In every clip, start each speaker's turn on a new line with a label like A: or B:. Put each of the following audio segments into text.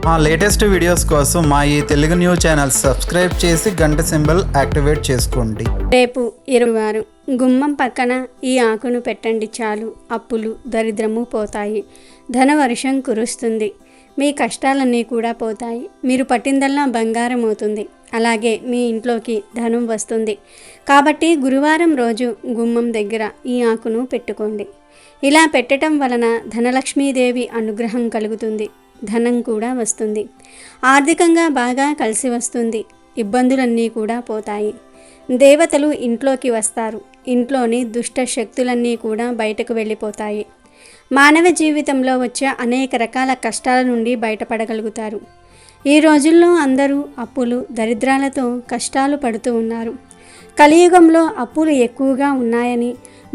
A: మా latest videos కోసం మా ఈ తెలుగు న్యూస్ ఛానల్ సబ్స్క్రైబ్ చేసి గంట సింబల్ యాక్టివేట్ చేసుకోండి.
B: రేపు 20 గుమ్మం పక్కన ఈ ఆకును పెట్టండి చాలు, అప్పులు దరిద్రము పోతాయి, ధనవర్షం కురుస్తుంది, మీ కష్టాలన్నీ కూడా పోతాయి, మీరు పట్టిందల్లా బంగారం అవుతుంది, అలాగే మీ ఇంట్లోకి ధనం వస్తుంది. కాబట్టి గురువారం రోజు గుమ్మం దగ్గర ఈ ఆకును పెట్టుకోండి. ఇలా పెట్టడం వలన ధనలక్ష్మీదేవి అనుగ్రహం కలుగుతుంది, ధనం కూడా వస్తుంది, ఆర్థికంగా బాగా కలిసి వస్తుంది, ఇబ్బందులన్నీ కూడా పోతాయి, దేవతలు ఇంట్లోకి వస్తారు, ఇంట్లోని దుష్ట శక్తులన్నీ కూడా బయటకు వెళ్ళిపోతాయి, మానవ జీవితంలో వచ్చే అనేక రకాల కష్టాల నుండి బయటపడగలుగుతారు. ఈ రోజుల్లో అందరూ అప్పులు దరిద్రాలతో కష్టాలు పడుతూ ఉన్నారు. కలియుగంలో అప్పులు ఎక్కువగా ఉన్నాయని,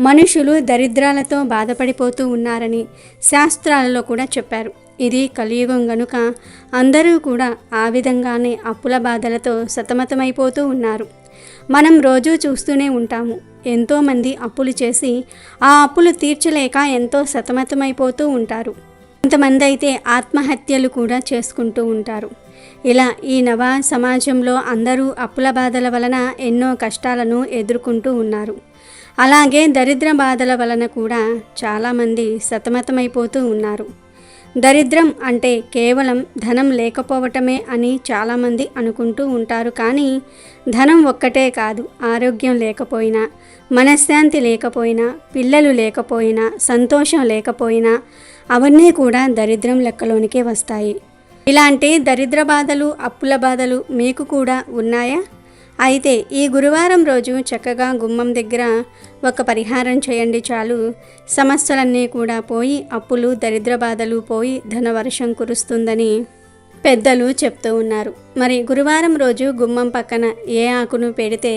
B: మనుషులు దరిద్రాలతో బాధపడిపోతూ ఉన్నారని శాస్త్రాలలో కూడా చెప్పారు. ఇది కలియుగం గనుక అందరూ కూడా ఆ విధంగానే అప్పుల బాధలతో సతమతమైపోతూ ఉన్నారు. మనం రోజూ చూస్తూనే ఉంటాము, ఎంతోమంది అప్పులు చేసి ఆ అప్పులు తీర్చలేక ఎంతో సతమతమైపోతూ ఉంటారు. కొంతమంది అయితే ఆత్మహత్యలు కూడా చేసుకుంటూ ఉంటారు. ఇలా ఈ నవ సమాజంలో అందరూ అప్పుల బాధల వలన ఎన్నో కష్టాలను ఎదుర్కొంటూ ఉన్నారు. అలాగే దరిద్ర బాధల వలన కూడా చాలామంది సతమతమైపోతూ ఉన్నారు. దరిద్రం అంటే కేవలం ధనం లేకపోవటమే అని చాలామంది అనుకుంటూ ఉంటారు. కానీ ధనం ఒక్కటే కాదు, ఆరోగ్యం లేకపోయినా, మనశ్శాంతి లేకపోయినా, పిల్లలు లేకపోయినా, సంతోషం లేకపోయినా అవన్నీ కూడా దరిద్రం లెక్కలోనికే వస్తాయి. ఇలాంటి దరిద్ర బాధలు, అప్పుల బాధలు మీకు కూడా ఉన్నాయా? అయితే ఈ గురువారం రోజు చక్కగా గుమ్మం దగ్గర ఒక పరిహారం చేయండి చాలు, సమస్యలన్నీ కూడా పోయి, అప్పులు దరిద్ర బాధలు పోయి ధనవర్షం కురుస్తుందని పెద్దలు చెప్తూ ఉన్నారు. మరి గురువారం రోజు గుమ్మం పక్కన ఏ ఆకును పెడితే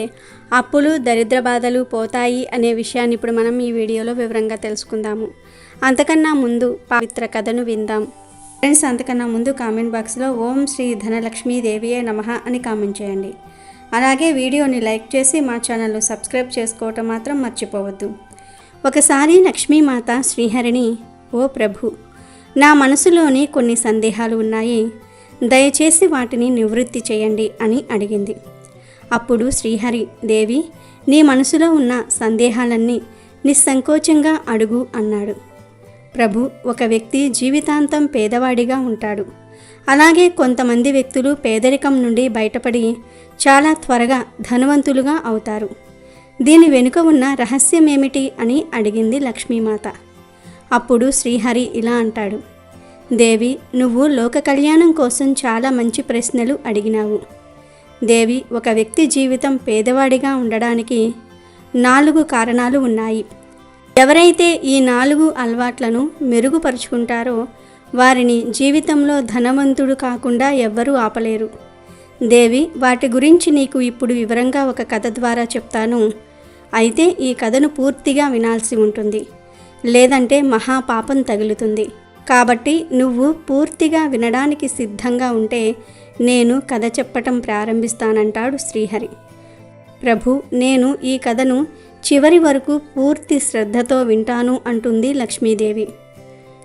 B: అప్పులు దరిద్ర బాధలు పోతాయి అనే విషయాన్ని ఇప్పుడు మనం ఈ వీడియోలో వివరంగా తెలుసుకుందాము. అంతకన్నా ముందు పవిత్ర కథను విందాం. ఫ్రెండ్స్, అంతకన్నా ముందు కామెంట్ బాక్స్లో ఓం శ్రీ ధనలక్ష్మీదేవియే నమః అని కామెంట్ చేయండి. అలాగే వీడియోని లైక్ చేసి మా ఛానల్ను సబ్స్క్రైబ్ చేసుకోవటం మాత్రం మర్చిపోవద్దు. ఒకసారి లక్ష్మీమాత శ్రీహరిని, ఓ ప్రభు, నా మనసులోని కొన్ని సందేహాలు ఉన్నాయి, దయచేసి వాటిని నివృత్తి చేయండి అని అడిగింది. అప్పుడు శ్రీహరి, దేవి, నీ మనసులో ఉన్న సందేహాలన్నీ నిస్సంకోచంగా అడుగు అన్నాడు. ప్రభు, ఒక వ్యక్తి జీవితాంతం పేదవాడిగా ఉంటాడు. అలాగే కొంతమంది వ్యక్తులు పేదరికం నుండి బయటపడి చాలా త్వరగా ధనవంతులుగా అవుతారు. దీని వెనుక ఉన్న రహస్యం ఏమిటి అని అడిగింది లక్ష్మీమాత. అప్పుడు శ్రీహరి ఇలా అంటాడు, దేవి, నువ్వు లోక కళ్యాణం కోసం చాలా మంచి ప్రశ్నలు అడిగినావు. దేవి, ఒక వ్యక్తి జీవితం పేదవాడిగా ఉండడానికి 4 కారణాలు ఉన్నాయి. ఎవరైతే ఈ 4 అలవాట్లను మెరుగుపరుచుకుంటారో వారిని జీవితంలో ధనవంతుడు కాకుండా ఎవ్వరూ ఆపలేరు. దేవి, వాటి గురించి నీకు ఇప్పుడు వివరంగా ఒక కథ ద్వారా చెప్తాను. అయితే ఈ కథను పూర్తిగా వినాల్సి ఉంటుంది, లేదంటే మహాపాపం తగులుతుంది. కాబట్టి నువ్వు పూర్తిగా వినడానికి సిద్ధంగా ఉంటే నేను కథ చెప్పటం ప్రారంభిస్తానంటాడు శ్రీహరి. ప్రభు, నేను ఈ కథను చివరి వరకు పూర్తి శ్రద్ధతో వింటాను అంటుంది లక్ష్మీదేవి.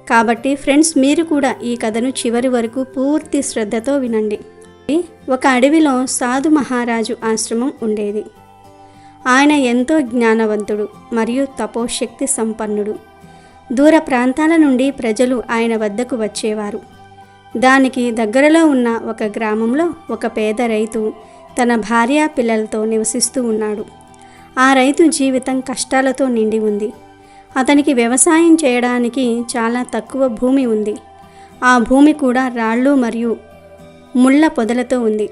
B: కాబట్టి ఫ్రెండ్స్, మీరు కూడా ఈ కథను చివరి వరకు పూర్తి శ్రద్ధతో వినండి. ఒక అడవిలో సాధు మహారాజు ఆశ్రమం ఉండేది. ఆయన ఎంతో జ్ఞానవంతుడు మరియు తపోశక్తి సంపన్నుడు. దూర ప్రాంతాల నుండి ప్రజలు ఆయన వద్దకు వచ్చేవారు. దానికి దగ్గరలో ఉన్న ఒక గ్రామంలో ఒక పేద రైతు తన భార్య పిల్లలతో నివసిస్తూ ఉన్నాడు. ఆ రైతు జీవితం కష్టాలతో నిండి ఉంది. అతనికి వ్యవసాయం చేయడానికి చాలా తక్కువ భూమి ఉంది. ఆ భూమి కూడా రాళ్ళు మరియు ముళ్ళ పొదలతో ఉంది.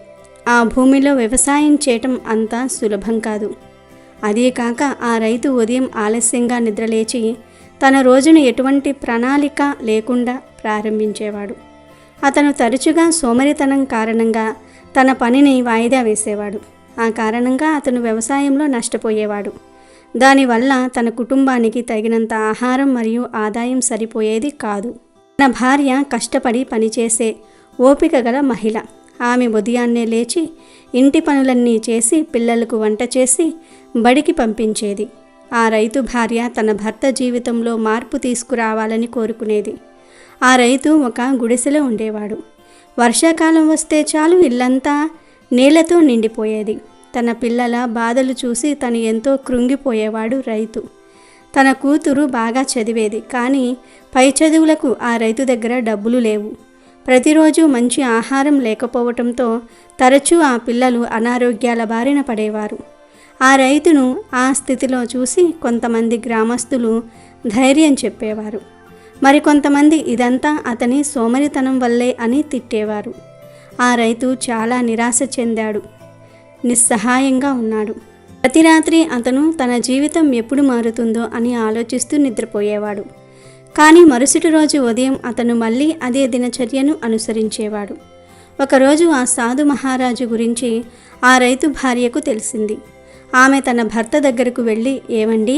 B: ఆ భూమిలో వ్యవసాయం చేయటం అంత సులభం కాదు. అదే కాక ఆ రైతు ఉదయం ఆలస్యంగా నిద్రలేచి తన రోజును ఎటువంటి ప్రణాళిక లేకుండా ప్రారంభించేవాడు. అతను తరచుగా సోమరితనం కారణంగా తన పనిని వాయిదా వేసేవాడు. ఆ కారణంగా అతను వ్యవసాయంలో నష్టపోయేవాడు. దానివల్ల తన కుటుంబానికి తగినంత ఆహారం మరియు ఆదాయం సరిపోయేది కాదు. తన భార్య కష్టపడి పనిచేసే ఓపిక గల మహిళ. ఆమె ఉదయాన్నే లేచి ఇంటి పనులన్నీ చేసి పిల్లలకు వంట చేసి బడికి పంపించేది. ఆ రైతు భార్య తన భర్త జీవితంలో మార్పు తీసుకురావాలని కోరుకునేది. ఆ రైతు ఒక గుడిసెలో ఉండేవాడు. వర్షాకాలం వస్తే చాలు ఇల్లంతా నీళ్లతో నిండిపోయేది. తన పిల్లల బాధలు చూసి తను ఎంతో కృంగిపోయేవాడు రైతు. తన కూతురు బాగా చదివేది, కానీ పై చదువులకు ఆ రైతు దగ్గర డబ్బులు లేవు. ప్రతిరోజు మంచి ఆహారం లేకపోవటంతో తరచూ ఆ పిల్లలు అనారోగ్యాల బారిన పడేవారు. ఆ రైతును ఆ స్థితిలో చూసి కొంతమంది గ్రామస్తులు ధైర్యం చెప్పేవారు. మరికొంతమంది ఇదంతా అతని సోమరితనం వల్లే అని తిట్టేవారు. ఆ రైతు చాలా నిరాశ చెందాడు, నిస్సహాయంగా ఉన్నాడు. ప్రతి రాత్రి అతను తన జీవితం ఎప్పుడు మారుతుందో అని ఆలోచిస్తూ నిద్రపోయేవాడు. కానీ మరుసటి రోజు ఉదయం అతను మళ్ళీ అదే దినచర్యను అనుసరించేవాడు. ఒకరోజు ఆ సాధు మహారాజు గురించి ఆ రైతు భార్యకు తెలిసింది. ఆమె తన భర్త దగ్గరకు వెళ్ళి, ఏమండి,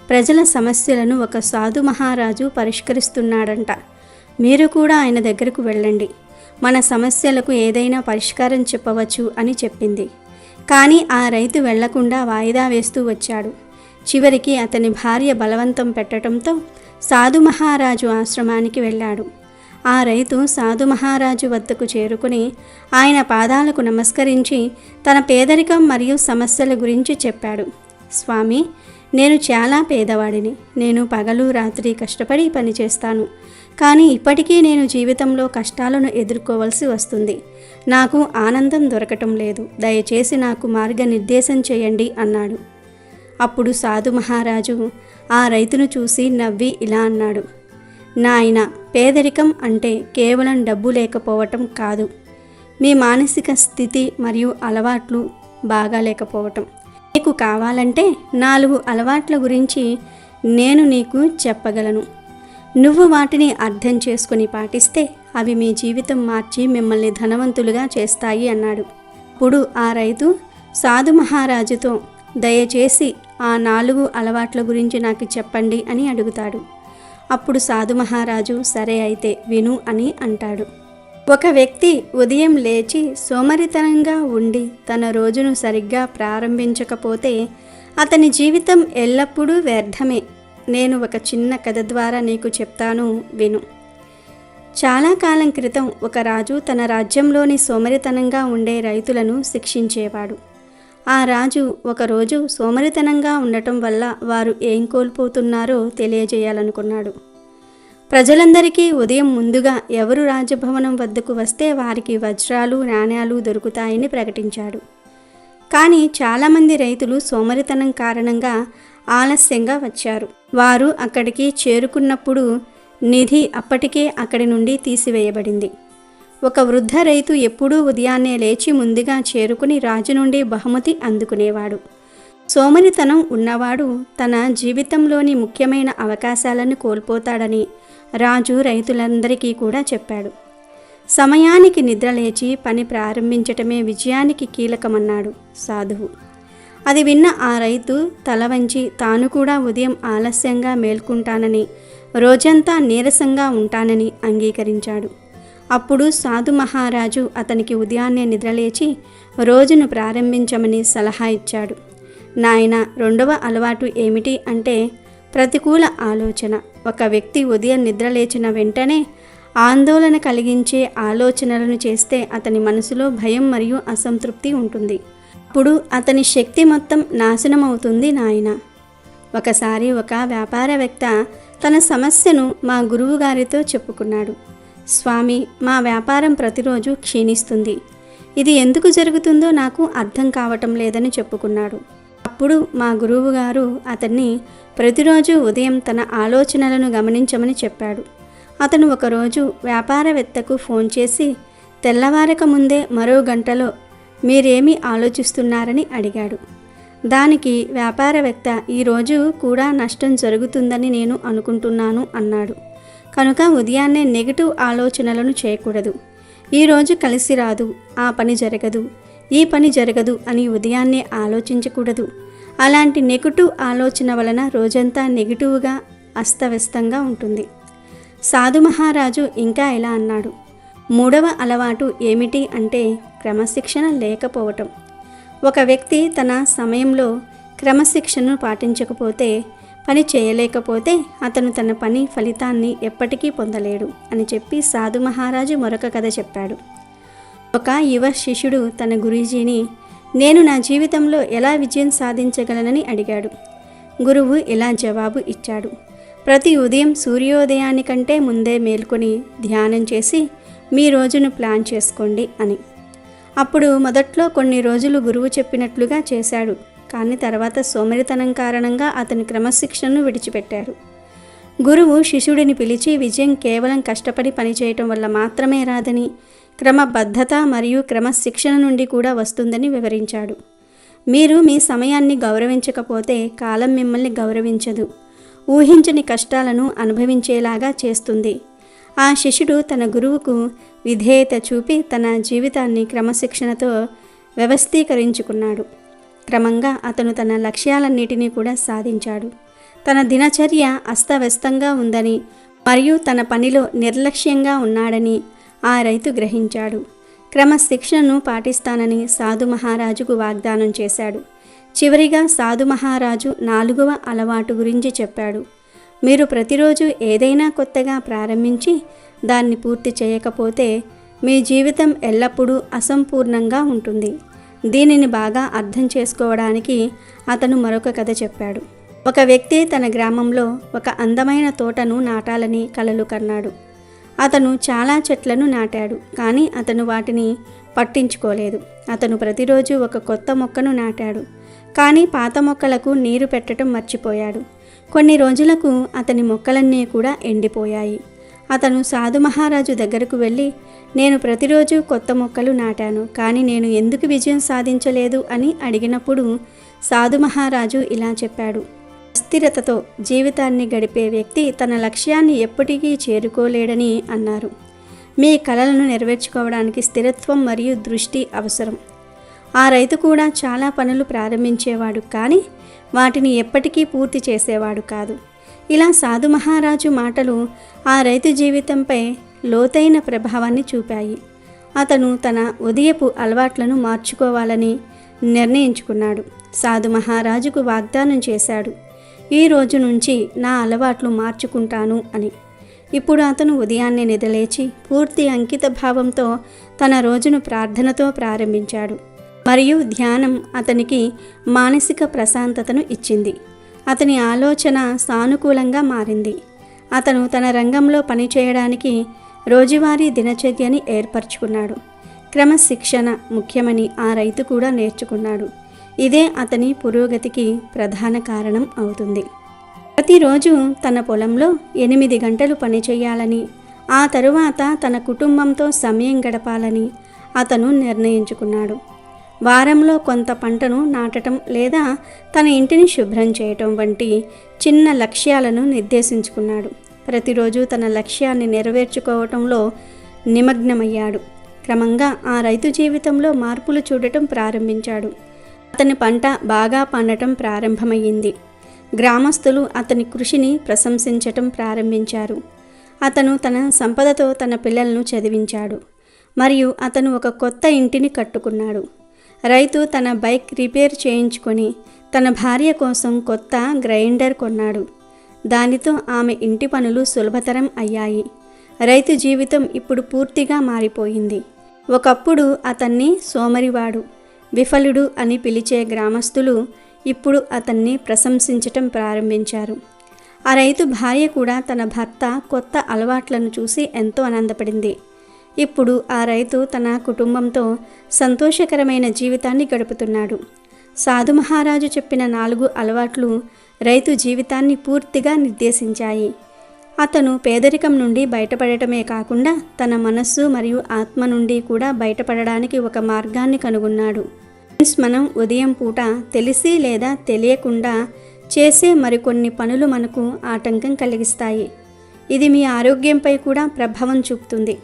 B: ప్రజల సమస్యలను ఒక సాధు మహారాజు పరిష్కరిస్తున్నాడంట, మీరు కూడా ఆయన దగ్గరకు వెళ్ళండి, మన సమస్యలకు ఏదైనా పరిష్కారం చెప్పవచ్చు అని చెప్పింది. కానీ ఆ రైతు వెళ్లకుండా వాయిదా వేస్తూ వచ్చాడు. చివరికి అతని భార్య బలవంతం పెట్టడంతో సాధు మహారాజు ఆశ్రమానికి వెళ్ళాడు. ఆ రైతు సాధు మహారాజు వద్దకు చేరుకుని ఆయన పాదాలకు నమస్కరించి తన పేదరికం మరియు సమస్యల గురించి చెప్పాడు. స్వామి, నేను చాలా పేదవాడిని. నేను పగలు రాత్రి కష్టపడి పనిచేస్తాను. కానీ ఇప్పటికీ నేను జీవితంలో కష్టాలను ఎదుర్కోవలసి వస్తుంది. నాకు ఆనందం దొరకటం లేదు. దయచేసి నాకు మార్గనిర్దేశం చేయండి అన్నాడు. అప్పుడు సాధు మహారాజు ఆ రైతును చూసి నవ్వి ఇలా అన్నాడు. నాయనా, పేదరికం అంటే కేవలం డబ్బు లేకపోవటం కాదు, మీ మానసిక స్థితి మరియు అలవాట్లు బాగా లేకపోవటం. నీకు కావాలంటే 4 అలవాట్ల గురించి నేను నీకు చెప్పగలను. నువ్వు వాటిని అర్థం చేసుకుని పాటిస్తే అవి మీ జీవితం మార్చి మిమ్మల్ని ధనవంతులుగా చేస్తాయి అన్నాడు. అప్పుడు ఆ రైతు సాధు మహారాజుతో, దయచేసి ఆ 4 అలవాట్ల గురించి నాకు చెప్పండి అని అడుగుతాడు. అప్పుడు సాధు మహారాజు, సరే అయితే విను అని అంటాడు. ఒక వ్యక్తి ఉదయం లేచి సోమరితనంగా ఉండి తన రోజును సరిగ్గా ప్రారంభించకపోతే అతని జీవితం ఎల్లప్పుడూ వ్యర్థమే. నేను ఒక చిన్న కథ ద్వారా నీకు చెప్తాను, విను. చాలా కాలం క్రితం ఒక రాజు తన రాజ్యంలోని సోమరితనంగా ఉండే రైతులను శిక్షించేవాడు. ఆ రాజు ఒకరోజు సోమరితనంగా ఉండటం వల్ల వారు ఏం కోల్పోతున్నారో తెలియజేయాలనుకున్నాడు. ప్రజలందరికీ ఉదయం ముందుగా ఎవరు రాజభవనం వద్దకు వస్తే వారికి వజ్రాలు, నాణ్యాలు దొరుకుతాయని ప్రకటించాడు. కానీ చాలామంది రైతులు సోమరితనం కారణంగా ఆలస్యంగా వచ్చారు. వారు అక్కడికి చేరుకున్నప్పుడు నిధి అప్పటికే అక్కడి నుండి తీసివేయబడింది. ఒక వృద్ధ రైతు ఎప్పుడూ ఉదయాన్నే లేచి ముందుగా చేరుకుని రాజు నుండి బహుమతి అందుకునేవాడు. సోమరితనం ఉన్నవాడు తన జీవితంలోని ముఖ్యమైన అవకాశాలను కోల్పోతాడని రాజు రైతులందరికీ కూడా చెప్పాడు. సమయానికి నిద్రలేచి పని ప్రారంభించటమే విజయానికి కీలకమన్నాడు సాధువు. అది విన్న ఆ రైతు తల వంచి తాను కూడా ఉదయం ఆలస్యంగా మేల్కుంటానని, రోజంతా నీరసంగా ఉంటానని అంగీకరించాడు. అప్పుడు సాధు మహారాజు అతనికి ఉదయాన్నే నిద్రలేచి రోజును ప్రారంభించమని సలహా ఇచ్చాడు. నాయనా, 2వ అలవాటు ఏమిటి అంటే ప్రతికూల ఆలోచన. ఒక వ్యక్తి ఉదయం నిద్రలేచిన వెంటనే ఆందోళన కలిగించే ఆలోచనలను చేస్తే అతని మనసులో భయం మరియు అసంతృప్తి ఉంటుంది. అప్పుడు అతని శక్తి మొత్తం నాశనమవుతుంది నాయనా. ఒకసారి ఒక వ్యాపారవేత్త తన సమస్యను మా గురువు గారితో చెప్పుకున్నాడు. స్వామి, మా వ్యాపారం ప్రతిరోజు క్షీణిస్తుంది. ఇది ఎందుకు జరుగుతుందో నాకు అర్థం కావటం లేదని చెప్పుకున్నాడు. అప్పుడు మా గురువు గారు అతన్ని ప్రతిరోజు ఉదయం తన ఆలోచనలను గమనించమని చెప్పాడు. అతను ఒకరోజు వ్యాపారవేత్తకు ఫోన్ చేసి తెల్లవారక ముందే మరో గంటలో మీరేమి ఆలోచిస్తున్నారని అడిగాడు. దానికి వ్యాపారవేత్త, ఈరోజు కూడా నష్టం జరుగుతుందని నేను అనుకుంటున్నాను అన్నాడు. కనుక ఉదయాన్నే నెగిటివ్ ఆలోచనలను చేయకూడదు. ఈరోజు కలిసి రాదు, ఆ పని జరగదు, ఈ పని జరగదు అని ఉదయాన్నే ఆలోచించకూడదు. అలాంటి నెగిటివ్ ఆలోచన వలన రోజంతా నెగిటివ్గా అస్తవ్యస్తంగా ఉంటుంది. సాధు మహారాజు ఇంకా ఇలా అన్నాడు. 3వ అలవాటు ఏమిటి అంటే క్రమశిక్షణ లేకపోవటం. ఒక వ్యక్తి తన సమయంలో క్రమశిక్షణను పాటించకపోతే, పని చేయలేకపోతే అతను తన పని ఫలితాన్ని ఎప్పటికీ పొందలేడు అని చెప్పి సాధు మహారాజు మరొక కథ చెప్పాడు. ఒక యువ శిష్యుడు తన గురూజీని, నేను నా జీవితంలో ఎలా విజయం సాధించగలనని అడిగాడు. గురువు ఇలా జవాబు ఇచ్చాడు: ప్రతి ఉదయం సూర్యోదయానికంటే ముందే మేల్కొని ధ్యానం చేసి మీ రోజును ప్లాన్ చేసుకోండి అని. అప్పుడు మొదట్లో కొన్ని రోజులు గురువు చెప్పినట్లుగా చేశాడు. కానీ తర్వాత సోమరితనం కారణంగా అతని క్రమశిక్షణను విడిచిపెట్టాడు. గురువు శిష్యుడిని పిలిచి విజయం కేవలం కష్టపడి పనిచేయటం వల్ల మాత్రమే రాదని, క్రమబద్ధత మరియు క్రమశిక్షణ నుండి కూడా వస్తుందని వివరించాడు. మీరు మీ సమయాన్ని గౌరవించకపోతే కాలం మిమ్మల్ని గౌరవించదు, ఊహించని కష్టాలను అనుభవించేలాగా చేస్తుంది. ఆ శిష్యుడు తన గురువుకు విధేయత చూపి తన జీవితాన్ని క్రమశిక్షణతో వ్యవస్థీకరించుకున్నాడు. క్రమంగా అతను తన లక్ష్యాలన్నిటినీ కూడా సాధించాడు. తన దినచర్య అస్తవ్యస్తంగా ఉందని మరియు తన పనిలో నిర్లక్ష్యంగా ఉన్నాడని ఆ రైతు గ్రహించాడు. క్రమశిక్షణను పాటిస్తానని సాధు మహారాజుకు వాగ్దానం చేశాడు. చివరిగా సాధు మహారాజు 4వ అలవాటు గురించి చెప్పాడు. మీరు ప్రతిరోజు ఏదైనా కొత్తగా ప్రారంభించి దాన్ని పూర్తి చేయకపోతే మీ జీవితం ఎల్లప్పుడూ అసంపూర్ణంగా ఉంటుంది. దీనిని బాగా అర్థం చేసుకోవడానికి అతను మరొక కథ చెప్పాడు. ఒక వ్యక్తి తన గ్రామంలో ఒక అందమైన తోటను నాటాలని కలలు కన్నాడు. అతను చాలా చెట్లను నాటాడు, కానీ అతను వాటిని పట్టించుకోలేదు. అతను ప్రతిరోజు ఒక కొత్త మొక్కను నాటాడు, కానీ పాత మొక్కలకు నీరు పెట్టడం మర్చిపోయాడు. కొన్ని రోజులకు అతని మొక్కలన్నీ కూడా ఎండిపోయాయి. అతను సాధు మహారాజు దగ్గరకు వెళ్ళి, నేను ప్రతిరోజు కొత్త మొక్కలు నాటాను, కానీ నేను ఎందుకు విజయం సాధించలేదు అని అడిగినప్పుడు సాధు మహారాజు ఇలా చెప్పాడు: అస్థిరతతో జీవితాన్ని గడిపే వ్యక్తి తన లక్ష్యాన్ని ఎప్పటికీ చేరుకోలేడని అన్నారు. మీ కలలను నెరవేర్చుకోవడానికి స్థిరత్వం మరియు దృష్టి అవసరం. ఆ రైతు కూడా చాలా పనులు ప్రారంభించేవాడు, కానీ వాటిని ఎప్పటికీ పూర్తి చేసేవాడు కాదు. ఇలా సాధు మహారాజు మాటలు ఆ రైతు జీవితంపై లోతైన ప్రభావాన్ని చూపాయి. అతను తన ఉదయపు అలవాట్లను మార్చుకోవాలని నిర్ణయించుకున్నాడు. సాధు మహారాజుకు వాగ్దానం చేశాడు, ఈ రోజు నుంచి నా అలవాట్లు మార్చుకుంటాను అని. ఇప్పుడు అతను ఉదయాన్నే నిద్రలేచి పూర్తి అంకిత భావంతో తన రోజును ప్రార్థనతో ప్రారంభించాడు. మరియు ధ్యానం అతనికి మానసిక ప్రశాంతతను ఇచ్చింది. అతని ఆలోచన సానుకూలంగా మారింది. అతను తన రంగంలో పనిచేయడానికి రోజువారీ దినచర్యని ఏర్పరచుకున్నాడు. క్రమశిక్షణ ముఖ్యమని ఆ రైతు కూడా నేర్చుకున్నాడు. ఇదే అతని పురోగతికి ప్రధాన కారణం అవుతుంది. ప్రతిరోజు తన పొలంలో 8 గంటలు పనిచేయాలని, ఆ తరువాత తన కుటుంబంతో సమయం గడపాలని అతను నిర్ణయించుకున్నాడు. వారంలో కొంత పంటను నాటడం లేదా తన ఇంటిని శుభ్రం చేయటం వంటి చిన్న లక్ష్యాలను నిర్దేశించుకున్నాడు. ప్రతిరోజు తన లక్ష్యాన్ని నెరవేర్చుకోవటంలో నిమగ్నమయ్యాడు. క్రమంగా ఆ రైతు జీవితంలో మార్పులు చూడటం ప్రారంభించాడు. అతని పంట బాగా పండటం ప్రారంభమయ్యింది. గ్రామస్తులు అతని కృషిని ప్రశంసించటం ప్రారంభించారు. అతను తన సంపదతో తన పిల్లలను చదివించాడు మరియు అతను ఒక కొత్త ఇంటిని కట్టుకున్నాడు. రైతు తన బైక్ రిపేర్ చేయించుకొని తన భార్య కోసం కొత్త గ్రైండర్ కొన్నాడు. దానితో ఆమె ఇంటి పనులు సులభతరం అయ్యాయి. రైతు జీవితం ఇప్పుడు పూర్తిగా మారిపోయింది. ఒకప్పుడు అతన్ని సోమరివాడు, విఫలుడు అని పిలిచే గ్రామస్తులు ఇప్పుడు అతన్ని ప్రశంసించటం ప్రారంభించారు. ఆ రైతు భార్య కూడా తన భర్త కొత్త అలవాట్లను చూసి ఎంతో ఆనందపడింది. ఇప్పుడు ఆ రైతు తన కుటుంబంతో సంతోషకరమైన జీవితాన్ని గడుపుతున్నాడు. సాధు మహారాజు చెప్పిన 4 అలవాట్లు రైతు జీవితాన్ని పూర్తిగా నిర్దేశించాయి. అతను పేదరికం నుండి బయటపడటమే కాకుండా తన మనస్సు మరియు ఆత్మ నుండి కూడా బయటపడడానికి ఒక మార్గాన్ని కనుగొన్నాడు. మనం ఉదయం పూట తెలిసి లేదా తెలియకుండా చేసే మరికొన్ని పనులు మనకు ఆటంకం కలిగిస్తాయి. ఇది మీ ఆరోగ్యంపై కూడా ప్రభావం చూపుతుంది.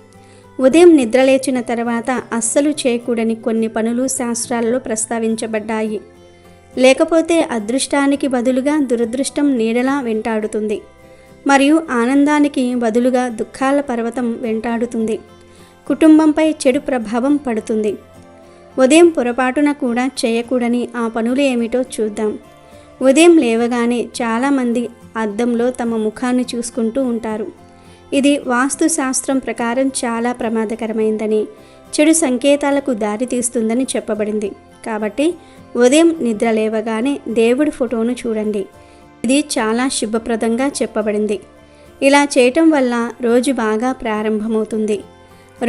B: ఉదయం నిద్రలేచిన తర్వాత అస్సలు చేయకూడని కొన్ని పనులు శాస్త్రాలలో ప్రస్తావించబడ్డాయి. లేకపోతే అదృష్టానికి బదులుగా దురదృష్టం నీడలా వెంటాడుతుంది మరియు ఆనందానికి బదులుగా దుఃఖాల పర్వతం వెంటాడుతుంది. కుటుంబంపై చెడు ప్రభావం పడుతుంది. ఉదయం పొరపాటున కూడా చేయకూడని ఆ పనులు ఏమిటో చూద్దాం. ఉదయం లేవగానే చాలామంది అద్దంలో తమ ముఖాన్ని చూసుకుంటూ ఉంటారు. ఇది వాస్తు శాస్త్రం ప్రకారం చాలా ప్రమాదకరమైందని, చెడు సంకేతాలకు దారితీస్తుందని చెప్పబడింది. కాబట్టి ఉదయం నిద్ర లేవగానే దేవుడి ఫోటోను చూడండి. ఇది చాలా శుభప్రదంగా చెప్పబడింది. ఇలా చేయటం వల్ల రోజు బాగా ప్రారంభమవుతుంది.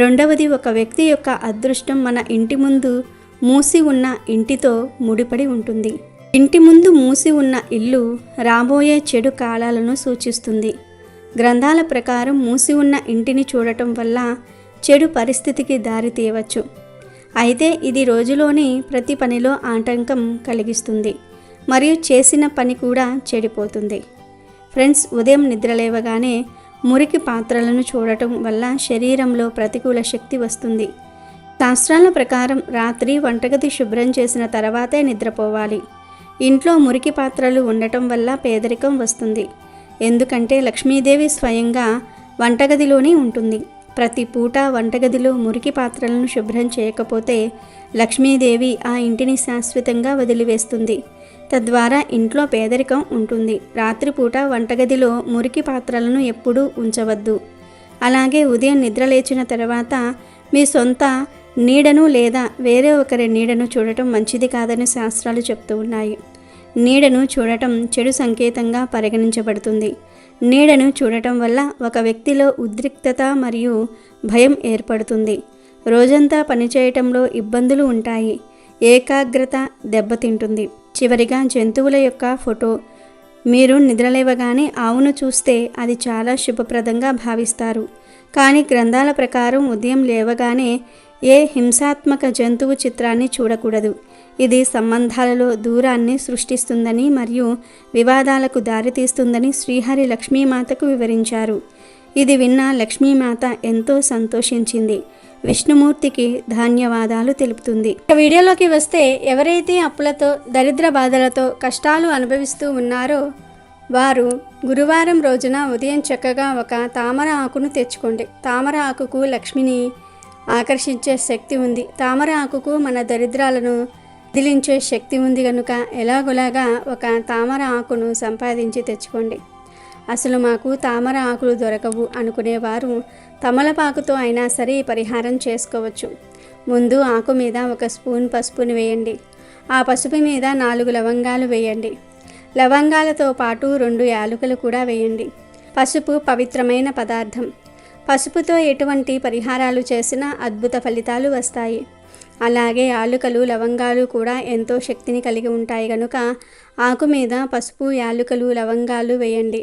B: రెండవది, ఒక వ్యక్తి యొక్క అదృష్టం మన ఇంటి ముందు మూసి ఉన్న ఇంటితో ముడిపడి ఉంటుంది. ఇంటి ముందు మూసి ఉన్న ఇల్లు రాబోయే చెడు కాలాలను సూచిస్తుంది. గ్రంథాల ప్రకారం మూసి ఉన్న ఇంటిని చూడటం వల్ల చెడు పరిస్థితికి దారి తీయవచ్చు. అయితే ఇది రోజులోని ప్రతి పనిలో ఆటంకం కలిగిస్తుంది మరియు చేసిన పని కూడా చెడిపోతుంది. ఫ్రెండ్స్, ఉదయం నిద్రలేవగానే మురికి పాత్రలను చూడటం వల్ల శరీరంలో ప్రతికూల శక్తి వస్తుంది. శాస్త్రాల ప్రకారం రాత్రి వంటగది శుభ్రం చేసిన తర్వాతే నిద్రపోవాలి. ఇంట్లో మురికి పాత్రలు ఉండటం వల్ల పేదరికం వస్తుంది. ఎందుకంటే లక్ష్మీదేవి స్వయంగా వంటగదిలోనే ఉంటుంది. ప్రతి పూట వంటగదిలో మురికి పాత్రలను శుభ్రం చేయకపోతే లక్ష్మీదేవి ఆ ఇంటిని శాశ్వతంగా వదిలివేస్తుంది. తద్వారా ఇంట్లో పేదరికం ఉంటుంది. రాత్రిపూట వంటగదిలో మురికి పాత్రలను ఎప్పుడూ ఉంచవద్దు. అలాగే ఉదయం నిద్ర లేచిన తర్వాత మీ సొంత నీడను లేదా వేరే ఒకరి నీడను చూడటం మంచిది కాదని శాస్త్రాలు చెప్తూ ఉన్నాయి. నీడను చూడటం చెడు సంకేతంగా పరిగణించబడుతుంది. నీడను చూడటం వల్ల ఒక వ్యక్తిలో ఉద్రిక్తత మరియు భయం ఏర్పడుతుంది. రోజంతా పనిచేయటంలో ఇబ్బందులు ఉంటాయి. ఏకాగ్రత దెబ్బతింటుంది. చివరిగా, జంతువుల యొక్క ఫోటో. మీరు నిద్రలేవగానే ఆవును చూస్తే అది చాలా శుభప్రదంగా భావిస్తారు. కానీ గ్రంథాల ప్రకారం ఉదయం లేవగానే ఏ హింసాత్మక జంతువు చిత్రాన్ని చూడకూడదు. ఇది సంబంధాలలో దూరాన్ని సృష్టిస్తుందని మరియు వివాదాలకు దారితీస్తుందని శ్రీహరి లక్ష్మీమాతకు వివరించారు. ఇది విన్న లక్ష్మీమాత ఎంతో సంతోషించింది. విష్ణుమూర్తికి ధన్యవాదాలు తెలుపుతుంది. వీడియోలోకి వస్తే, ఎవరైతే అప్పులతో, దరిద్ర బాధలతో కష్టాలు అనుభవిస్తూ ఉన్నారో వారు గురువారం రోజున ఉదయం చక్కగా ఒక తామర ఆకును తెచ్చుకోండి. తామర ఆకుకు లక్ష్మిని ఆకర్షించే శక్తి ఉంది. తామర ఆకుకు మన దరిద్రాలను వదిలించే శక్తి ఉంది కనుక ఎలాగోలాగా ఒక తామర ఆకును సంపాదించి తెచ్చుకోండి. అసలు మాకు తామర ఆకులు దొరకవు అనుకునేవారు తమలపాకుతో అయినా సరే పరిహారం చేసుకోవచ్చు. ముందు ఆకు మీద ఒక స్పూన్ పసుపుని వేయండి. ఆ పసుపు మీద 4 లవంగాలు వేయండి. లవంగాలతో పాటు 2 యాలకులు కూడా వేయండి. పసుపు పవిత్రమైన పదార్థం. పసుపుతో ఎటువంటి పరిహారాలు చేసినా అద్భుత ఫలితాలు వస్తాయి. అలాగే యాలకులు, లవంగాలు కూడా ఎంతో శక్తిని కలిగి ఉంటాయి కనుక ఆకు మీద పసుపు, యాలకులు, లవంగాలు వేయండి.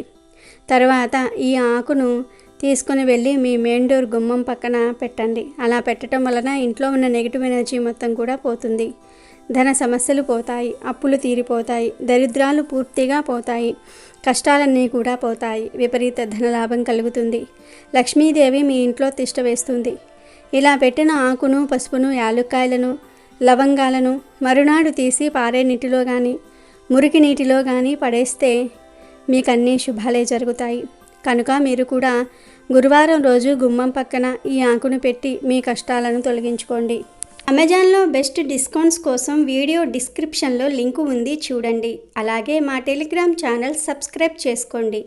B: తర్వాత ఈ ఆకును తీసుకుని వెళ్ళి మీ మెయిన్ డోర్ గుమ్మం పక్కన పెట్టండి. అలా పెట్టడం వలన ఇంట్లో ఉన్న నెగిటివ్ ఎనర్జీ మొత్తం కూడా పోతుంది. ధన సమస్యలు పోతాయి, అప్పులు తీరిపోతాయి, దరిద్రాలు పూర్తిగా పోతాయి, కష్టాలన్నీ కూడా పోతాయి, విపరీత ధనలాభం కలుగుతుంది, లక్ష్మీదేవి మీ ఇంట్లో తిష్ట వేస్తుంది. ఇలా పెట్టిన ఆకును, పసుపును, యాలుక్కాయలను, లవంగాలను మరునాడు తీసి పారే నీటిలో కానీ, మురికి నీటిలో కానీ పడేస్తే మీకు అన్ని శుభాలే జరుగుతాయి. కనుక మీరు కూడా గురువారం రోజు గుమ్మం పక్కన ఈ ఆకును పెట్టి మీ కష్టాలను తొలగించుకోండి. అమెజాన్లో బెస్ట్ డిస్కౌంట్స్ కోసం వీడియో డిస్క్రిప్షన్లో లింకు ఉంది, చూడండి. అలాగే మా టెలిగ్రామ్ ఛానల్ సబ్స్క్రైబ్ చేసుకోండి.